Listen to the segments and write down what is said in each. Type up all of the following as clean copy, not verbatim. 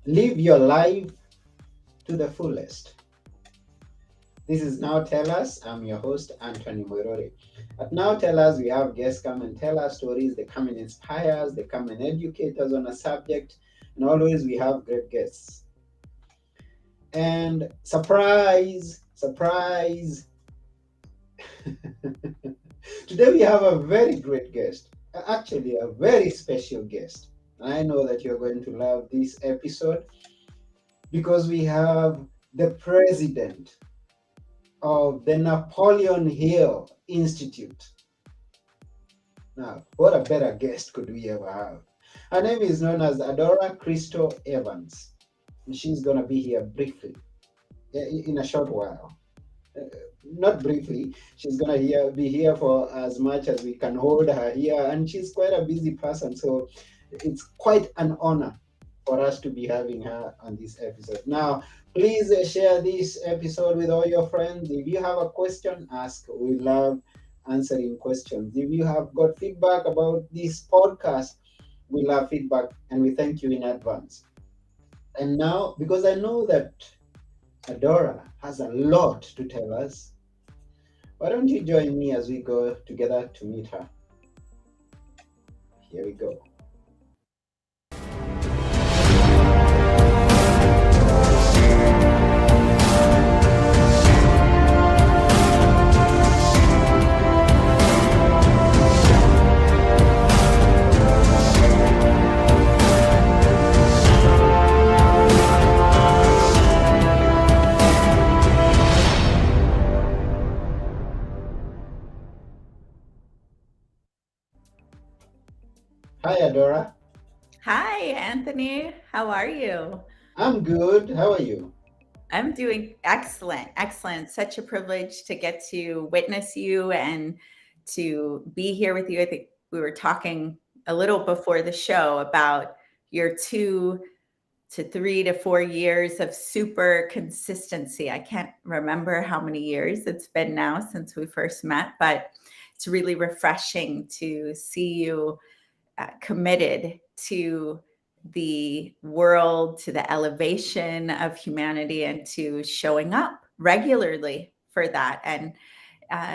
Live your life to the fullest. This is Now Tell Us. I'm your host, Anthony Moirori. At Now Tell Us, we have guests come and tell us stories. They come and inspire us. They come and educate us on a subject. And always we have great guests. And surprise, surprise. Today we have a very great guest. Actually, a very special guest. I know that you're going to love this episode because we have the president of the Napoleon Hill Institute. Now, what a better guest could we ever have? Her name is known as Adora Crystal Evans. And she's going to be here briefly, in a short while. Uh, Not briefly, she's going to be here for as much as we can hold her here. And she's quite a busy person, so it's quite an honor for us to be having her on this episode. Now, please share this episode with all your friends. If you have a question, ask. We love answering questions. If you have got feedback about this podcast, we love feedback and we thank you in advance. And now, because I know that Adora has a lot to tell us, why don't you join me as we go together to meet her? Here we go. Hi, Adora. Hi, Anthony. How are you? I'm good. How are you? I'm doing excellent, excellent. Such a privilege to get to witness you and to be here with you. I think we were talking a little before the show about your 2 to 3 to 4 years of super consistency. I can't remember how many years it's been now since we first met, but it's really refreshing to see you committed to the world, to the elevation of humanity, and to showing up regularly for that. And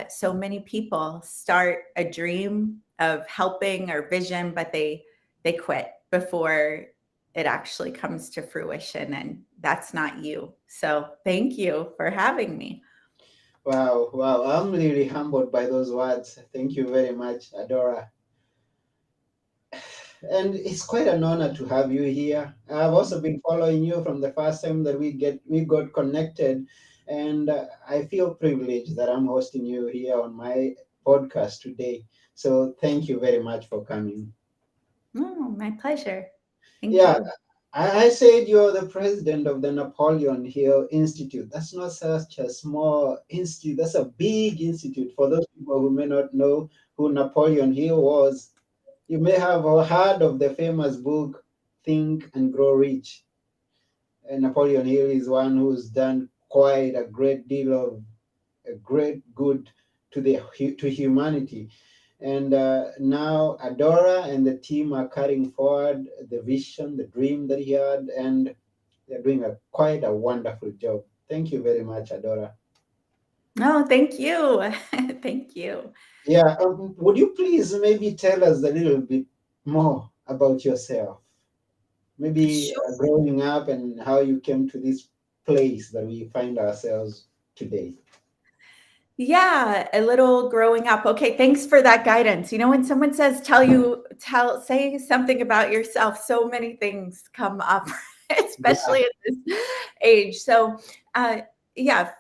so many people start a dream of helping or vision, but they quit before it actually comes to fruition, and that's not you. So thank you for having me. Wow, wow. I'm really humbled by those words. Thank you very much, Adora. And it's quite an honor to have you here. I've also been following you from the first time that we got connected, and I feel privileged that I'm hosting you here on my podcast today. So thank you very much for coming. Oh, my pleasure. Thank Yeah, you. I said you're the president of the Napoleon Hill Institute. That's not such a small institute. That's a big institute. For those people who may not know who Napoleon Hill was, you may have heard of the famous book Think and Grow Rich. And Napoleon Hill is one who's done quite a great deal of a great good to humanity. And now Adora and the team are carrying forward the vision, the dream that he had, and they're doing quite a wonderful job. Thank you very much, Adora. No, thank you. Thank you. Yeah, would you please maybe tell us a little bit more about yourself? Maybe Sure. growing up and how you came to this place that we find ourselves today. Yeah, a little growing up. Okay, thanks for that guidance. When someone says say something about yourself, so many things come up, Yeah. especially at this age. So, uh, yeah,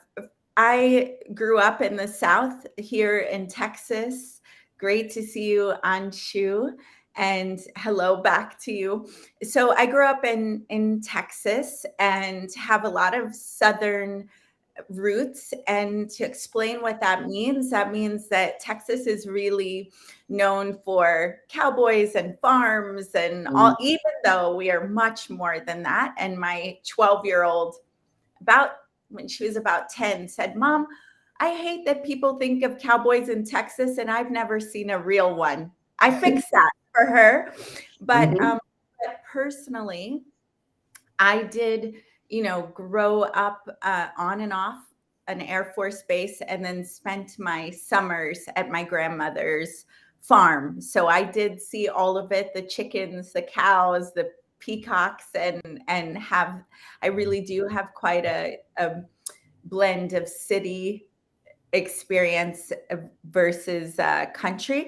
I grew up in the South here in Texas. Great to see you, Anshu, and hello back to you. So I grew up in Texas and have a lot of Southern roots. And to explain what that means that Texas is really known for cowboys and farms and Mm. all, even though we are much more than that. And my 12-year-old, about when she was about 10, said, Mom, I hate that people think of cowboys in Texas and I've never seen a real one. I fixed that for her. But, Mhm. but personally, I did, grow up on and off an Air Force base and then spent my summers at my grandmother's farm. So I did see all of it, the chickens, the cows, the peacocks, and I really do have quite a blend of city experience versus country.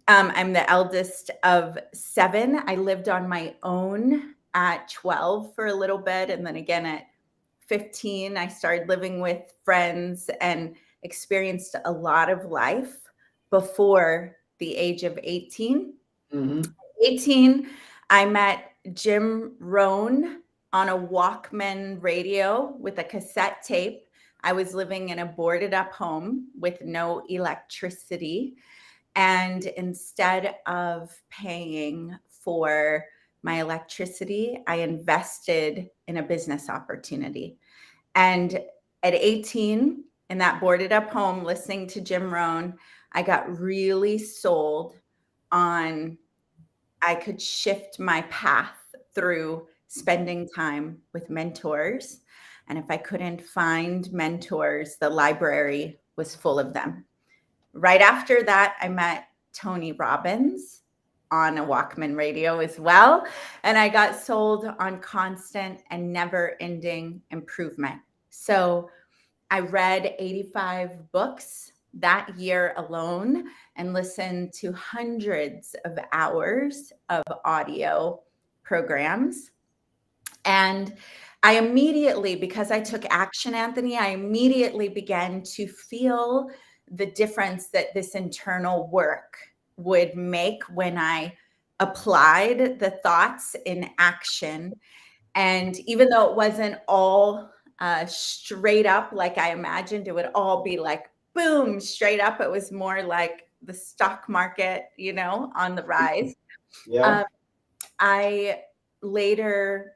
I'm the eldest of 7. I lived on my own at 12 for a little bit. And then again at 15, I started living with friends and experienced a lot of life before the age of 18. Mm-hmm. 18, I met Jim Rohn on a Walkman radio with a cassette tape. I was living in a boarded up home with no electricity. And instead of paying for my electricity, I invested in a business opportunity. And at 18, in that boarded up home, listening to Jim Rohn, I got really sold on I could shift my path through spending time with mentors. And if I couldn't find mentors, the library was full of them. Right after that, I met Tony Robbins on a Walkman radio as well. And I got sold on constant and never ending improvement. So I read 85 books that year alone and listened to hundreds of hours of audio programs. And I immediately, because I took action, Anthony, I immediately began to feel the difference that this internal work would make when I applied the thoughts in action. And even though it wasn't all straight up like I imagined, it would all be like, boom, straight up. It was more like the stock market, on the rise. Yeah. I later,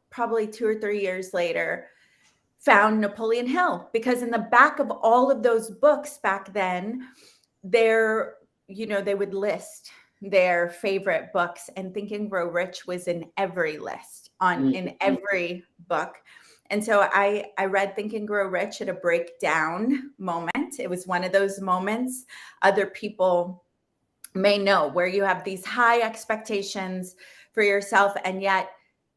probably 2 or 3 years later, found Napoleon Hill, because in the back of all of those books back then, they would list their favorite books, and Think and Grow Rich was in every list in every book. And so I read Think and Grow Rich at a breakdown moment. It was one of those moments other people may know where you have these high expectations for yourself, and yet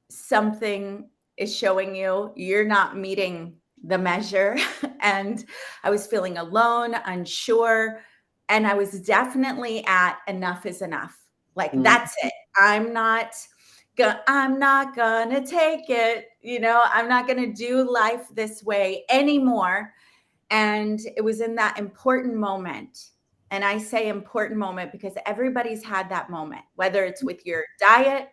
something is showing you're not meeting the measure. And I was feeling alone, unsure, and I was definitely at enough is enough. Like, that's it. I'm not gonna take it. I'm not gonna do life this way anymore. And it was in that important moment. And I say important moment because everybody's had that moment, whether it's with your diet,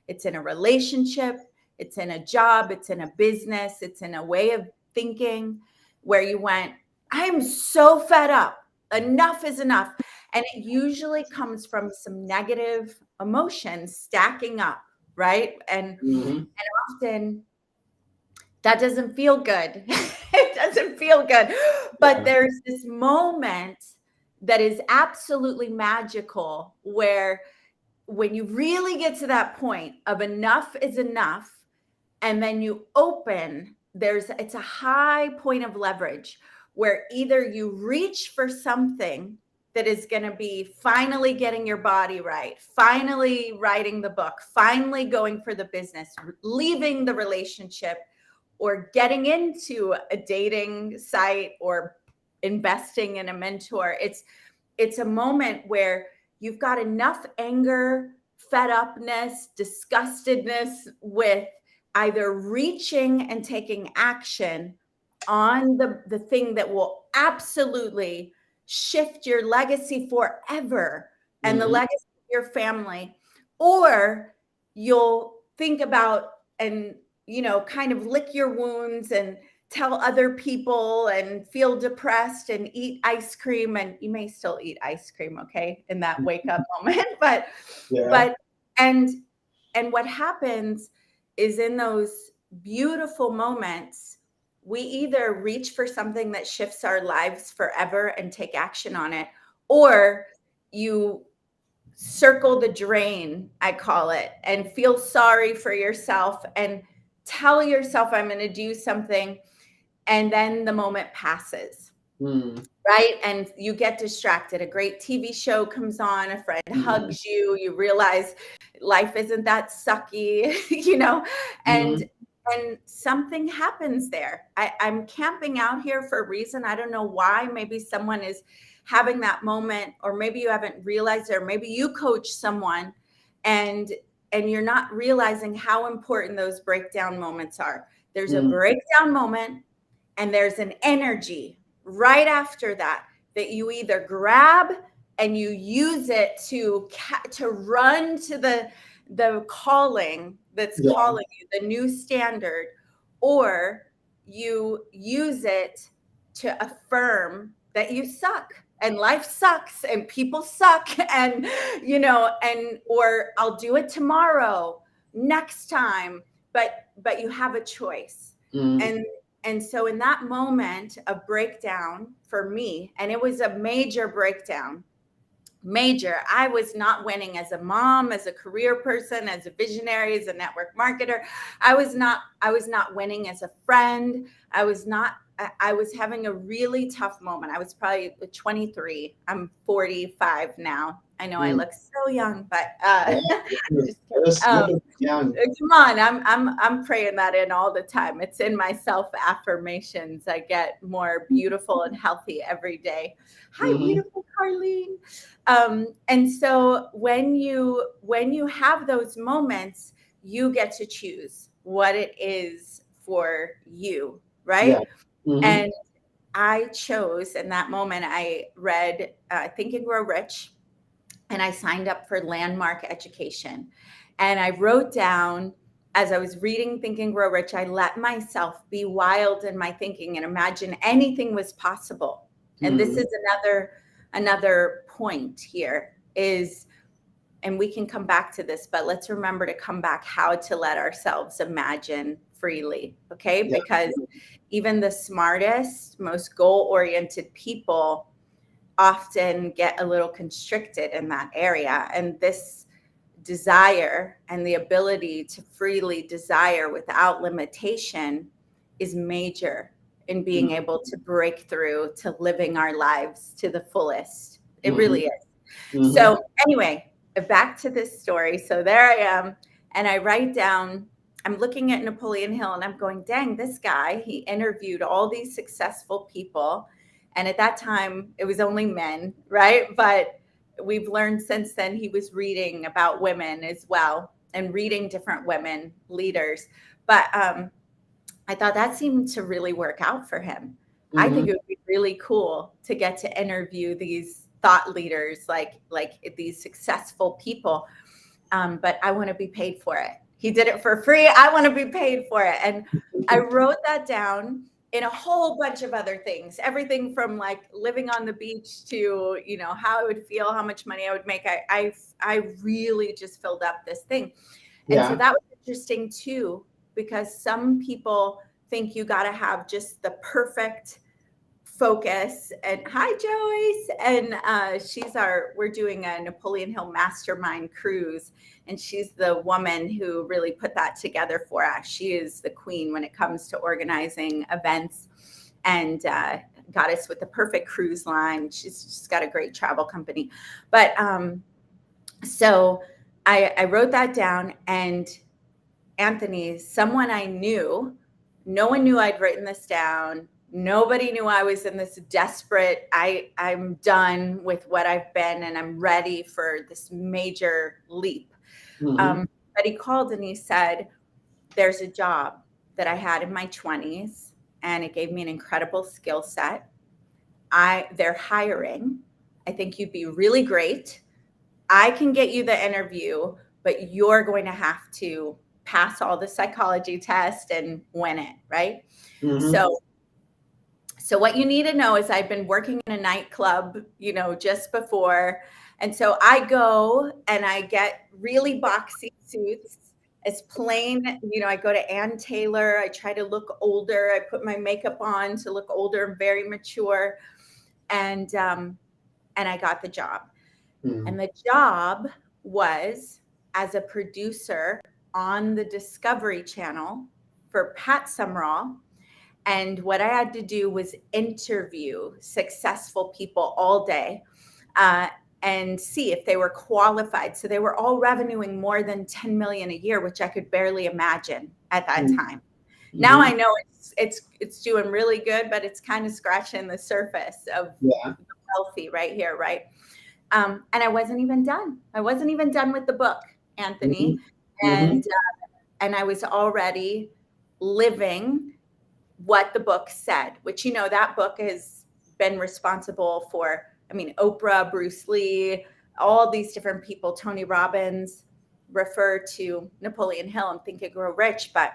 it's in a relationship, it's in a job, it's in a business, it's in a way of thinking where you went, I'm so fed up. Enough is enough. And it usually comes from some negative emotions stacking up, right? And often that doesn't feel good. It doesn't feel good. But there's this moment that is absolutely magical where when you really get to that point of enough is enough, and then you open, it's a high point of leverage where either you reach for something that is going to be finally getting your body right, finally writing the book, finally going for the business, leaving the relationship, or getting into a dating site, or investing in a mentor. It's a moment where you've got enough anger, fed upness, disgustedness with either reaching and taking action on the thing that will absolutely shift your legacy forever and the legacy of your family, or you'll think about and kind of lick your wounds and tell other people and feel depressed and eat ice cream. And you may still eat ice cream, okay, in that wake up moment. But and what happens is, in those beautiful moments, we either reach for something that shifts our lives forever and take action on it, or you circle the drain, I call it, and feel sorry for yourself and tell yourself I'm going to do something, and then the moment passes. Right? And you get distracted. A great TV show comes on, a friend hugs you, you realize life isn't that sucky, and something happens there. I'm camping out here for a reason. I don't know why. Maybe someone is having that moment, or maybe you haven't realized it, or maybe you coach someone and you're not realizing how important those breakdown moments are. There's a breakdown moment, and there's an energy right after that you either grab and you use it to run to the calling that's calling you, the new standard, or you use it to affirm that you suck and life sucks and people suck, and or I'll do it tomorrow, next time, but you have a choice. And so in that moment of breakdown for me, and it was a major breakdown, I was not winning as a mom, as a career person, as a visionary, as a network marketer. I was not winning as a friend. I was having a really tough moment. I was probably 23. I'm 45 now. I know I look so young, but just Young. come on, I'm praying that in all the time. It's in my self affirmations. I get more beautiful and healthy every day. Hi, beautiful Carlene. And so when you have those moments, you get to choose what it is for you, right? And I chose in that moment. I read Think and Grow Rich, and I signed up for Landmark Education. And I wrote down, as I was reading Think and Grow Rich, I let myself be wild in my thinking and imagine anything was possible. And this is another point here is, and we can come back to this, but let's remember to come back how to let ourselves imagine freely, okay? Yeah. Because even the smartest, most goal-oriented people often get a little constricted in that area. And this desire and the ability to freely desire without limitation is major in being able to break through to living our lives to the fullest. It really is. So anyway, back to this story. So there I am, and I write down, I'm looking at Napoleon Hill, and I'm going, dang, this guy, he interviewed all these successful people. And at that time, it was only men, right? But we've learned since then he was reading about women as well, and reading different women leaders. But I thought that seemed to really work out for him. I think it would be really cool to get to interview these thought leaders, like these successful people. But I want to be paid for it. He did it for free. I want to be paid for it. And I wrote that down in a whole bunch of other things, everything from like living on the beach to, how I would feel, how much money I would make. I really just filled up this thing. And so that was interesting too, because some people think you got to have just the perfect focus. And hi, Joyce. And we're doing a Napoleon Hill mastermind cruise. And she's the woman who really put that together for us. She is the queen when it comes to organizing events, and got us with the perfect cruise line. She's just got a great travel company. But so I wrote that down, and Anthony, someone I knew, no one knew I'd written this down. Nobody knew I was in this desperate, I'm done with what I've been and I'm ready for this major leap. But he called and he said, there's a job that I had in my 20s, and it gave me an incredible skill set. They're hiring. I think you'd be really great. I can get you the interview, but you're going to have to pass all the psychology tests and win it, right? So what you need to know is I've been working in a nightclub, just before. And so I go and I get really boxy suits, as plain, I go to Ann Taylor. I try to look older. I put my makeup on to look older and very mature. And I got the job. And the job was as a producer on the Discovery Channel for Pat Summerall. And what I had to do was interview successful people all day, uh, and see if they were qualified. So they were all revenuing more than 10 million a year, which I could barely imagine at that time. Now Mm-hmm. I know it's doing really good, but it's kind of scratching the surface of Yeah. wealthy right here, right? And I wasn't even done. I wasn't even done with the book, Mm-hmm. Anthony, Mm-hmm. and I was already living what the book said, which, that book has been responsible for, I mean, Oprah, Bruce Lee, all these different people, Tony Robbins, refer to Napoleon Hill and Think and Grow Rich. But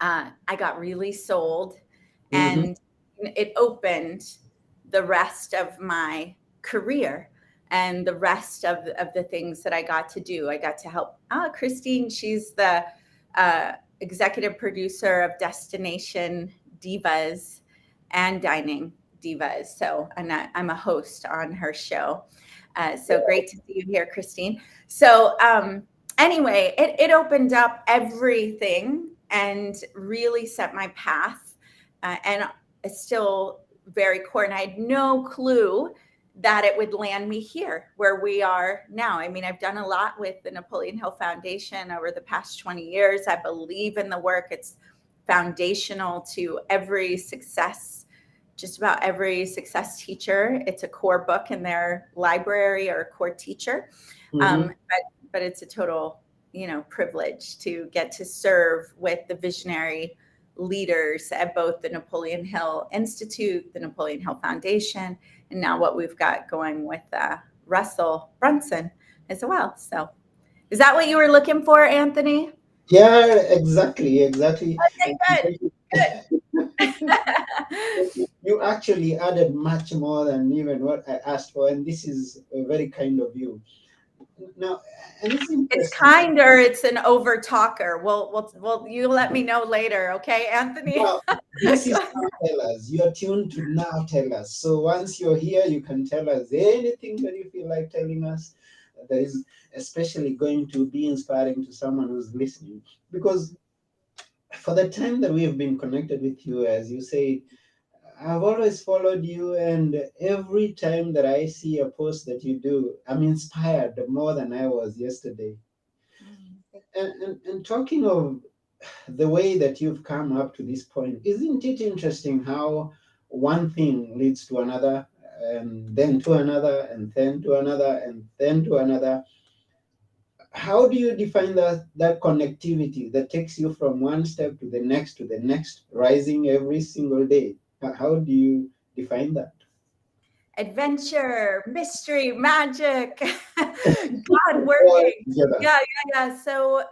I got really sold, Mm-hmm. and it opened the rest of my career and the rest of the things that I got to do. I got to help Christine. She's the executive producer of Destination Divas and Dining Divas. So, and I'm a host on her show. So great to see you here, Christine. So, anyway, it opened up everything and really set my path. And it's still very core. And I had no clue that it would land me here where we are now. I mean, I've done a lot with the Napoleon Hill Foundation over the past 20 years. I believe in the work. It's foundational to every success, just about every success teacher. It's a core book in their library or a core teacher. Mm-hmm. But it's a total, privilege to get to serve with the visionary leaders at both the Napoleon Hill Institute, the Napoleon Hill Foundation, and now what we've got going with Russell Brunson as well. So, is that what you were looking for, Anthony? Yeah, exactly, exactly. Okay, And good, you actually added much more than even what I asked for, and this is very kind of you. Now, and it's It's interesting. kind or it's an over talker. Well, you let me know later, okay, Anthony? Now, this is now tell us. You're tuned to now tell us. So once you're here, you can tell us anything that you feel like telling us. That is especially going to be inspiring to someone who's listening. Because for the time that we have been connected with you, as you say, I've always followed you, and every time that I see a post that you do, I'm inspired more than I was yesterday. And talking of the way that you've come up to this point, isn't it interesting how one thing leads to another, and then to another, and then to another, and then to another? How do you define that connectivity that takes you from one step to the next, rising every single day? How do you define that? Adventure, mystery, magic, God All working. together. Yeah. So,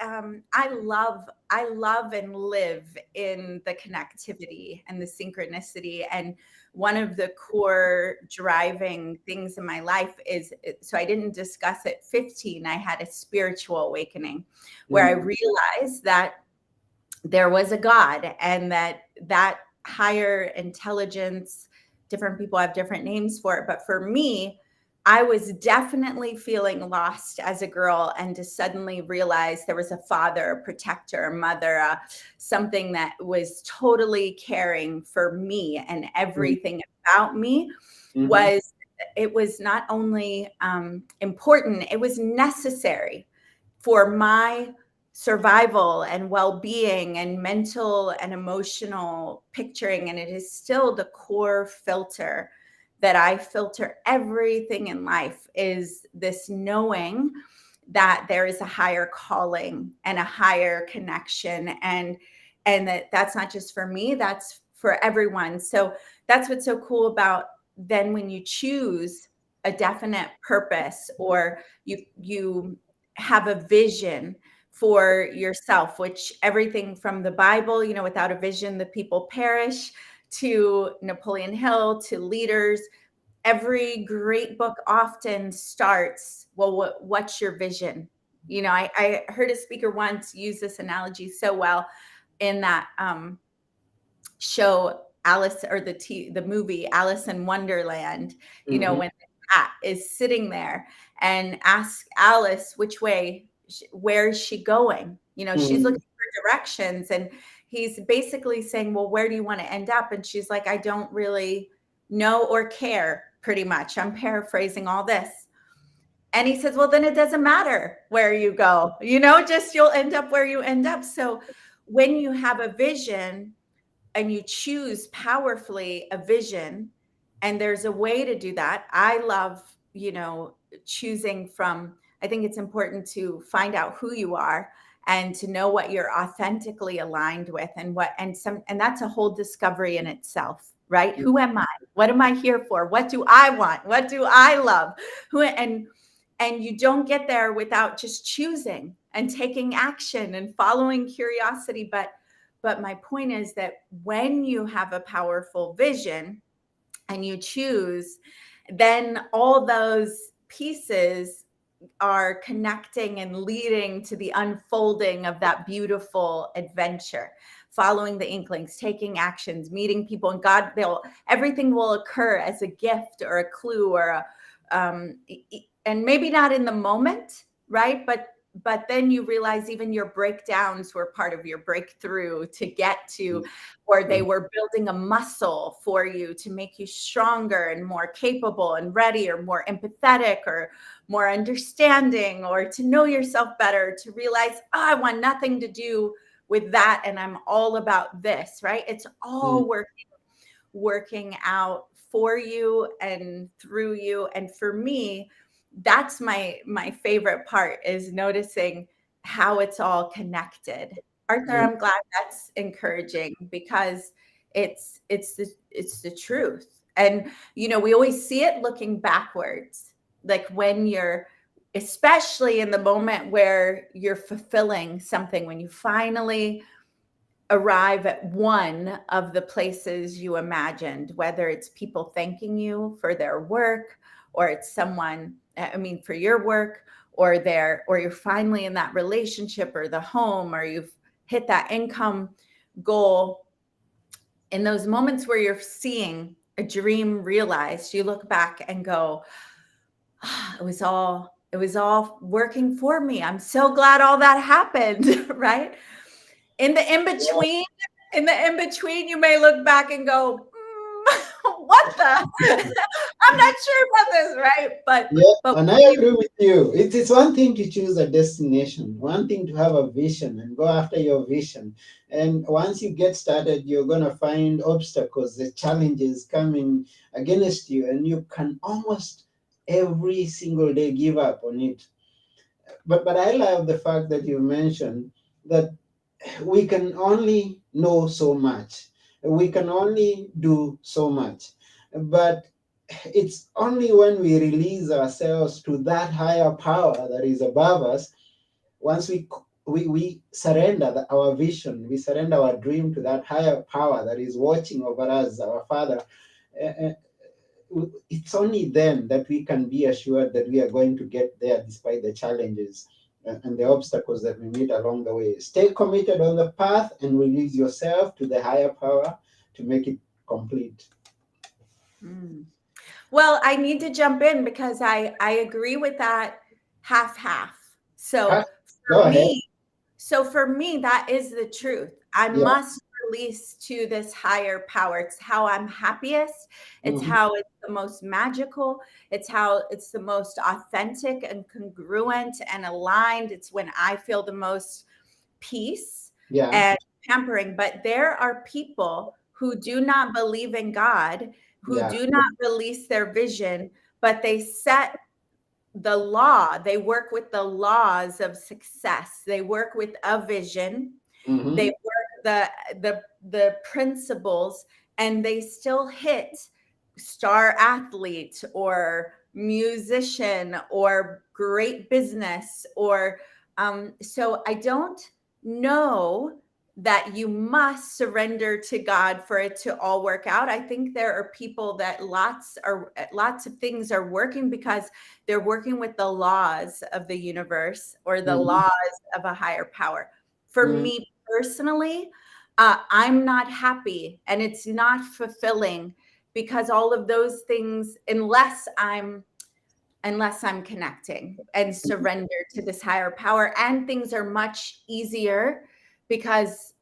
I love and live in the connectivity and the synchronicity. And one of the core driving things in my life is, so I didn't discuss it. 15, I had a spiritual awakening where I Mm, realized that there was a God, and that higher intelligence, different people have different names for it, but for me, I was definitely feeling lost as a girl, and to suddenly realize there was a father, a protector, a mother, something that was totally caring for me, and mm, everything about me mhm, was, it was not only important, it was necessary for my survival and well-being and mental and emotional picturing. And it is still the core filter that I filter everything in life, is this knowing that there is a higher calling and a higher connection, and that's not just for me, that's for everyone. So that's what's so cool about then when you choose a definite purpose, or you have a vision for yourself, which everything from the Bible, without a vision, the people perish, to Napoleon Hill, to leaders. Every great book often starts, well, what's your vision? I heard a speaker once use this analogy so well in that show Alice, or the movie Alice in Wonderland, mhm, when the cat is sitting there and asks Alice which way, where is she going? She's mhm, looking for directions. And he's basically saying, well, where do you want to end up? And she's like, I don't really know or care, pretty much. I'm paraphrasing all this. And he says, well, then it doesn't matter where you go, just you'll end up where you end up. So when you have a vision and you choose powerfully a vision, and there's a way to do that. I love, choosing from, I think it's important to find out who you are and to know what you're authentically aligned with, and that's a whole discovery in itself, right? Who am I? What am I here for? What do I want? What do I love? And you don't get there without just choosing and taking action and following curiosity. But my point is that when you have a powerful vision and you choose, then all those pieces are connecting and leading to the unfolding of that beautiful adventure, following the inklings, taking actions, meeting people, and everything will occur as a gift or a clue or and maybe not in the moment, right? But then you realize even your breakdowns were part of your breakthrough to get to, or they were building a muscle for you to make you stronger and more capable and ready, or more empathetic, or more understanding, or to know yourself better, to realize, I want nothing to do with that, and I'm all about this, right? It's all working out for you and through you. And for me, that's my favorite part, is noticing how it's all connected. Arthur, I'm glad that's encouraging, because it's the truth. And we always see it looking backwards, like when you're, especially in the moment where you're fulfilling something, when you finally arrive at one of the places you imagined, whether it's people thanking you for their work, or it's someone, for your work, or you're finally in that relationship or the home, or you've hit that income goal. In those moments where you're seeing a dream realized, you look back and go, it was all working for me. I'm so glad all that happened, right? In the in between, you may look back and go, what the? I'm not sure about this, right? But And I agree with you. It's one thing to choose a destination, one thing to have a vision and go after your vision. And once you get started, you're going to find obstacles, the challenges coming against you, and you can almost every single day give up on it. But I love the fact that you mentioned that we can only know so much. We can only do so much. But it's only when we release ourselves to that higher power that is above us, once we surrender our vision, we surrender our dream to that higher power that is watching over us, our Father. uh, it's only then that we can be assured that we are going to get there despite the challenges and the obstacles that we meet along the way. Stay committed on the path and release yourself to the higher power to make it complete. Well, I need to jump in, because I agree with that half. So Go for ahead. me, that is the truth. I must release to this higher power. It's how I'm happiest. It's how it's the most magical. It's how it's the most authentic and congruent and aligned. It's when I feel the most peace and pampering. But there are people who do not believe in God, who do not release their vision, but they set the law. They work with the laws of success. They work with a vision. They work the principles, and they still hit star athlete or musician or great business, or so I don't know that you must surrender to God for it to all work out. I think there are people that lots of things are working because they're working with the laws of the universe, or the laws of a higher power. For me personally, I'm not happy, and it's not fulfilling, because all of those things, unless I'm connecting and surrender to this higher power, and things are much easier because,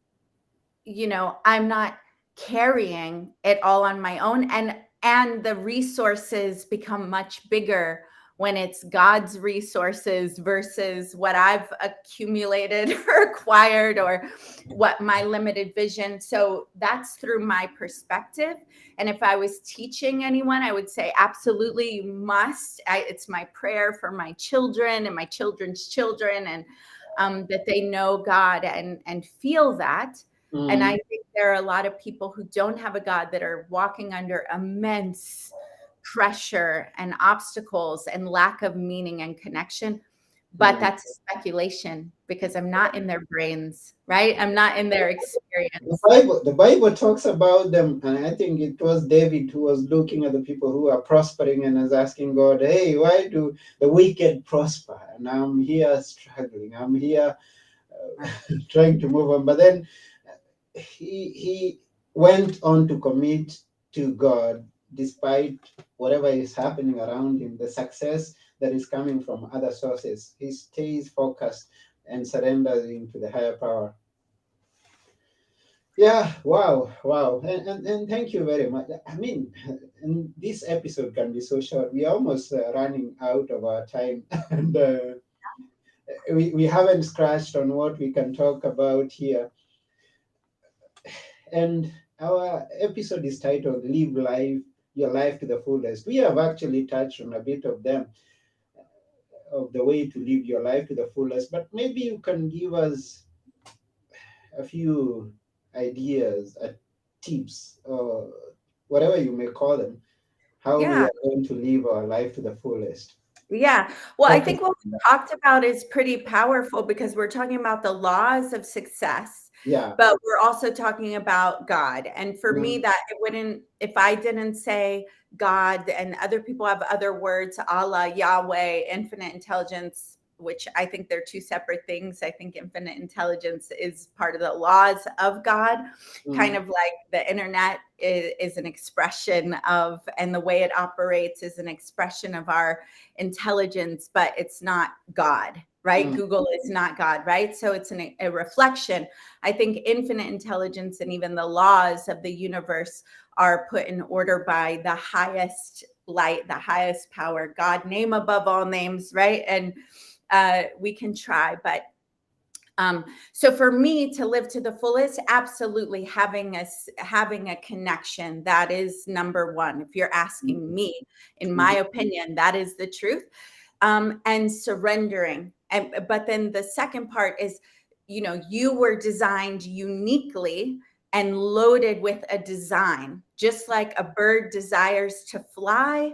I'm not carrying it all on my own, and the resources become much bigger when it's God's resources versus what I've accumulated or acquired, or what my limited vision. So that's through my perspective. And if I was teaching anyone, I would say absolutely you must. It's my prayer for my children and my children's children, and that they know God and feel that. And I Mm, think there are a lot of people who don't have a God that are walking under immense pressure and obstacles and lack of meaning and connection. But mm. that's a speculation because I'm not in their brains, right? I'm not in their The experience. Bible talks about them, and I think it was David who was looking at the people who are prospering and is asking God, "Hey, why do the wicked prosper? And I'm here struggling. I'm here trying to move on." But then he went on to commit to God despite whatever is happening around him, the success that is coming from other sources. He stays focused and surrendering to the higher power. Yeah, wow, wow. And thank you very much. I mean, and this episode can be so short. We're almost running out of our time. And we haven't scratched on what we can talk about here. And our episode is titled Live Life, Your Life to the Fullest. We have actually touched on a bit of them, of the way to live your life to the fullest, but maybe you can give us a few ideas, tips, or whatever you may call them, how we Yeah. are going to live our life to the fullest. Yeah. Well, I Focus think what we on that. talked about is pretty powerful because we're talking about the laws of success, Yeah. but we're also talking about God. And for me, Mm, that it wouldn't, if I didn't say God, and other people have other words, Allah, Yahweh, infinite intelligence, which I think they're two separate things. I think infinite intelligence is part of the laws of God, kind mm, of like the internet is an expression of, and the way it operates is an expression of our intelligence, but it's not God, right? mm, Google is not God, right? So it's a reflection. I think infinite intelligence and even the laws of the universe are put in order by the highest light, the highest power, God, name above all names, right? And we can try, but so for me to live to the fullest, absolutely having a connection, that is number one. If you're asking me, in my mm, opinion, that is the truth. And surrendering. But then the second part is, you were designed uniquely and loaded with a design, just like a bird desires to fly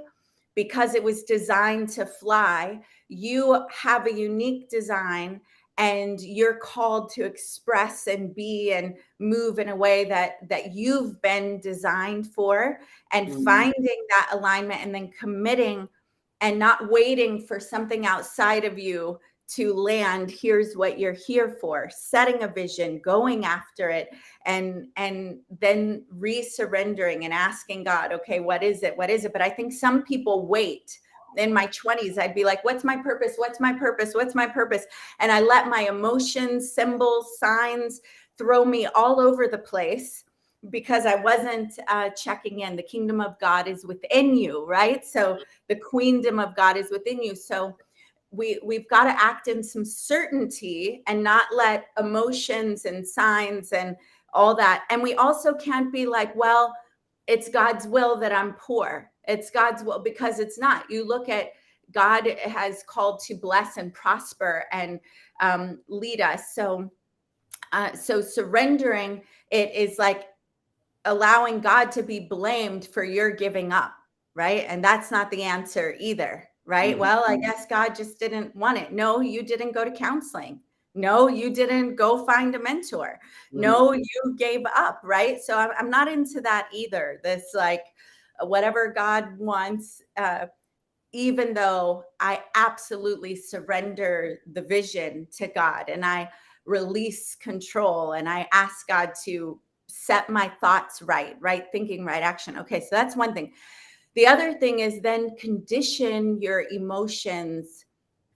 because it was designed to fly. You have a unique design, and you're called to express and be and move in a way that you've been designed for, and mm, finding that alignment and then committing and not waiting for something outside of you to land. Here's what you're here for, setting a vision, going after it, and then resurrendering and asking God, okay, what is it? But I think some people wait. In my 20s, I'd be like, what's my purpose? What's my purpose? What's my purpose? And I let my emotions, symbols, signs throw me all over the place because I wasn't checking in. The kingdom of God is within you, right? So the queendom of God is within you. So we've got to act in some certainty and not let emotions and signs and all that. And we also can't be like, well, it's God's will that I'm poor. It's God's will, because it's not. You look at, God has called to bless and prosper and lead us. So surrendering it is like allowing God to be blamed for your giving up, right? And that's not the answer either, right? mm, Well, I guess God just didn't want it. No, you didn't go to counseling. No, you didn't go find a mentor. mm, No, you gave up, right? So I'm not into that either. This like whatever God wants, even though I absolutely surrender the vision to God and I release control and I ask God to set my thoughts right thinking, right action. Okay, so that's one thing. The other thing is then condition your emotions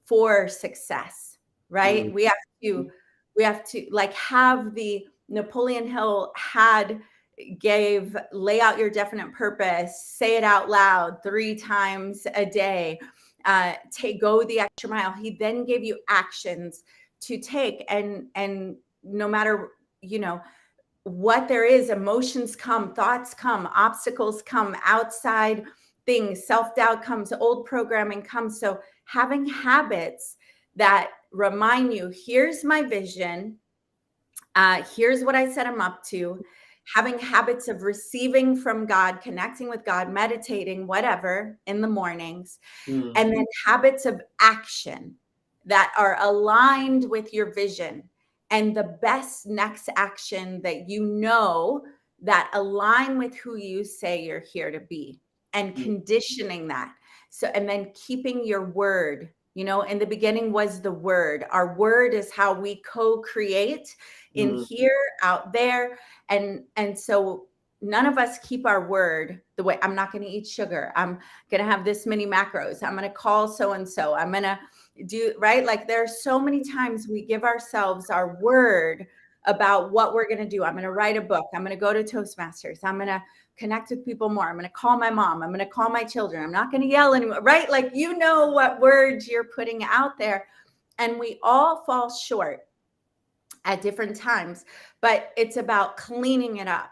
for success, mm, right? We have to We have to like have the Napoleon Hill gave lay out your definite purpose, say it out loud 3 times a day, go the extra mile. He then gave you actions to take, and no matter, you know, what there is, emotions come, thoughts come, obstacles come, outside things, self-doubt comes, old programming comes. So having habits that remind you, here's my vision, here's what I said I'm up to, having habits of receiving from God, connecting with God, meditating, whatever, in the mornings, Mm, and then habits of action that are aligned with your vision, and the best next action that you know that align with who you say you're here to be, and mm, conditioning that. So, and then keeping your word. You know, in the beginning was the word. Our word is how we co-create in mm, here, out there. And so none of us keep our word the way, I'm not going to eat sugar, I'm going to have this many macros, I'm going to call so and so, I'm going to do right. Like there's so many times we give ourselves our word about what we're going to do. I'm going to write a book, I'm going to go to Toastmasters, I'm going to connect with people more, I'm going to call my mom, I'm going to call my children, I'm not going to yell anymore, right? Like, you know what words you're putting out there. And we all fall short at different times, but it's about cleaning it up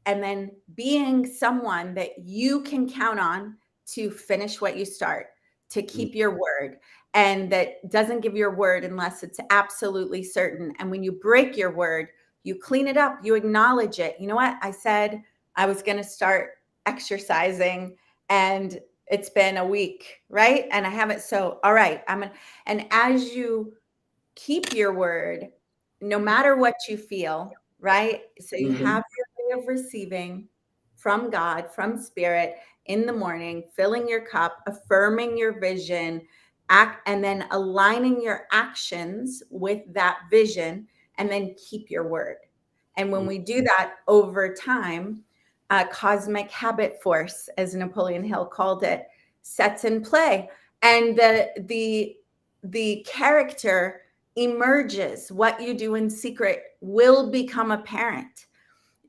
and then being someone that you can count on to finish what you start, to mm, keep your word, and that doesn't give your word unless it's absolutely certain. And when you break your word, you clean it up, you acknowledge it. You know what? I said I was going to start exercising, and it's been a week, right? And I haven't. So, all right, and as you keep your word, no matter what you feel, right? So you mhm, have your way of receiving from God, from spirit in the morning, filling your cup, affirming your vision, and then aligning your actions with that vision, and then keep your word. And when mm, we do that over time, cosmic habit force, as Napoleon Hill called it, sets in play. And the character emerges. What you do in secret will become apparent.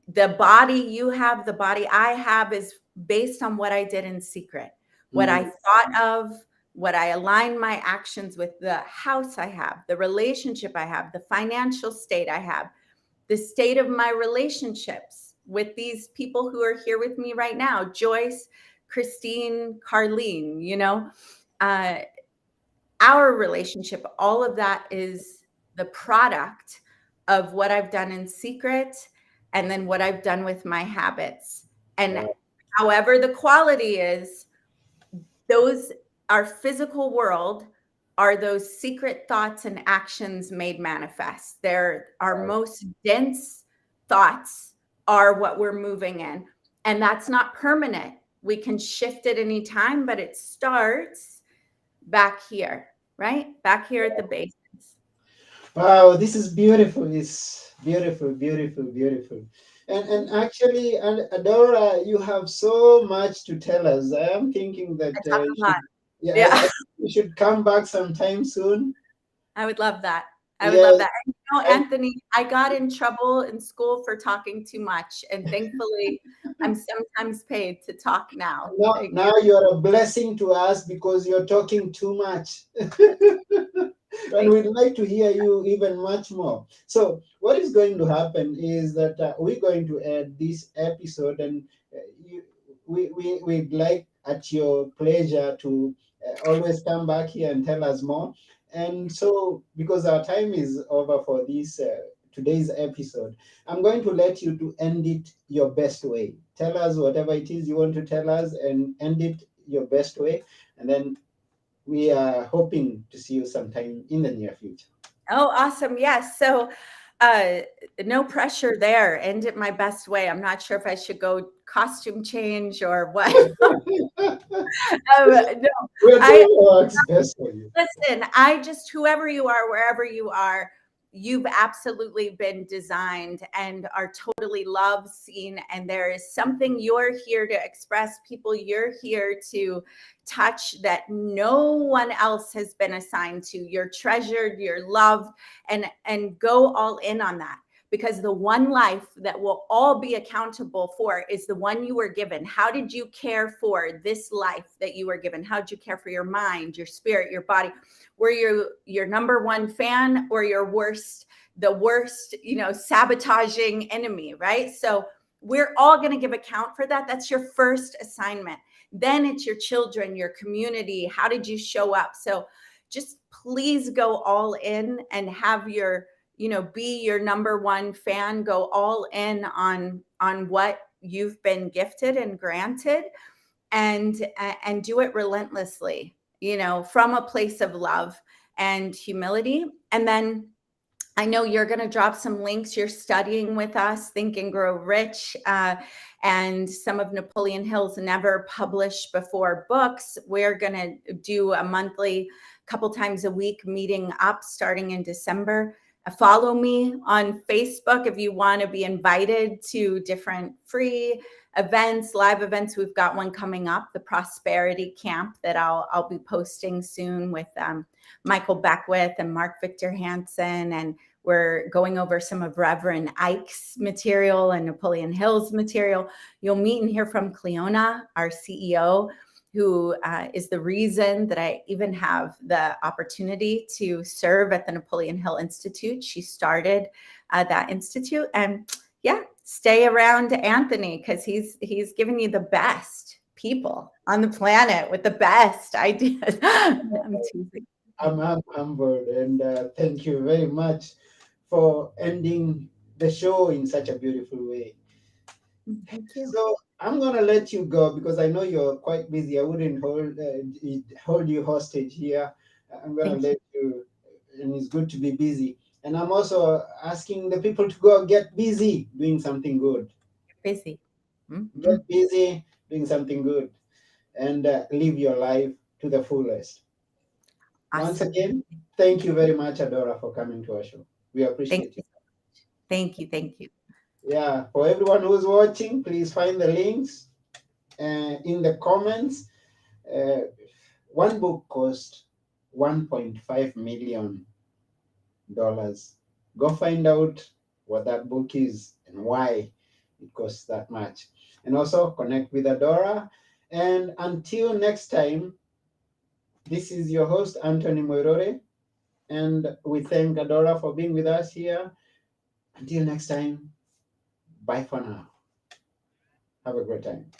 The body you have, the body I have, is based on what I did in secret, what I mm, thought of, what I align my actions with, the house I have, the relationship I have, the financial state I have, the state of my relationships with these people who are here with me right now, Joyce, Christine, Carlene, you know, uh, our relationship, all of that is the product of what I've done in secret and then what I've done with my habits. And wow, however the quality is, those, our physical world, are those secret thoughts and actions made manifest. They're our wow. most dense thoughts are what we're moving in. And that's not permanent. We can shift it anytime, but it starts back here, right? Back here at the base. Wow, this is beautiful. It's beautiful, beautiful, beautiful. And actually, Adora, you have so much to tell us. I am thinking that I talk you a lot. should, yeah, I Yeah, think you should come back sometime soon. I would love that. I would love Yes, that. And, you know, and Anthony, I got in trouble in school for talking too much, and thankfully, I'm sometimes paid to talk now. now, Thank now you're a blessing to us because you're talking too much. And you. we'd like to hear you even much more. So, what is going to happen is that we're going to end this episode, and you, we'd like, at your pleasure, to always come back here and tell us more. And so, because our time is over for this today's episode, I'm going to let you to end it your best way. Tell us whatever it is you want to tell us, and end it your best way, and then we are hoping to see you sometime in the near future. Oh, awesome. Yes. So, uh, no pressure there. End it my best way. I'm not sure if I should go costume change or what. No, We'll do I what works best for you. listen. I just, whoever you are, wherever you are, you've absolutely been designed and are totally loved, seen, and there is something you're here to express, people you're here to touch that no one else has been assigned to. You're treasured, you're loved, and go all in on that, because the one life that we'll all be accountable for is the one you were given. How did you care for this life that you were given? How did you care for your mind, your spirit, your body? Were you your number one fan or your the worst, sabotaging enemy, right? So we're all going to give account for that. That's your first assignment. Then it's your children, your community. How did you show up? So just please go all in and have be your number one fan, go all in on what you've been gifted and granted, and do it relentlessly, from a place of love and humility. And then I know you're going to drop some links. You're studying with us, Think and Grow Rich, and some of Napoleon Hill's never published before books. We're going to do a monthly, couple times a week meeting up starting in December. Follow me on Facebook if you want to be invited to different free events, live events. We've got one coming up, the Prosperity Camp, that I'll be posting soon with Michael Beckwith and Mark Victor Hansen, and we're going over some of Reverend Ike's material and Napoleon Hill's material. You'll meet and hear from Cleona, our CEO, who is the reason that I even have the opportunity to serve at the Napoleon Hill Institute. She started that institute. And yeah, stay around Anthony, because he's giving you the best people on the planet with the best ideas. I'm teasing. I'm humbled, and thank you very much for ending the show in such a beautiful way. Thank you. So I'm gonna let you go because I know you're quite busy. I wouldn't hold you hostage here. I'm gonna let you, and it's good to be busy. And I'm also asking the people to go get busy doing something good. Busy. Get busy doing something good, and live your life to the fullest. Awesome. Once again, thank you very much, Adora, for coming to our show. We appreciate you. Thank you. Thank you. Yeah, for everyone who's watching, please find the links in the comments. One book cost $1.5 million. Go find out what that book is and why it costs that much. And also connect with Adora. And until next time, this is your host, Anthony Moirore. And we thank Adora for being with us here. Until next time, bye for now. Have a great time.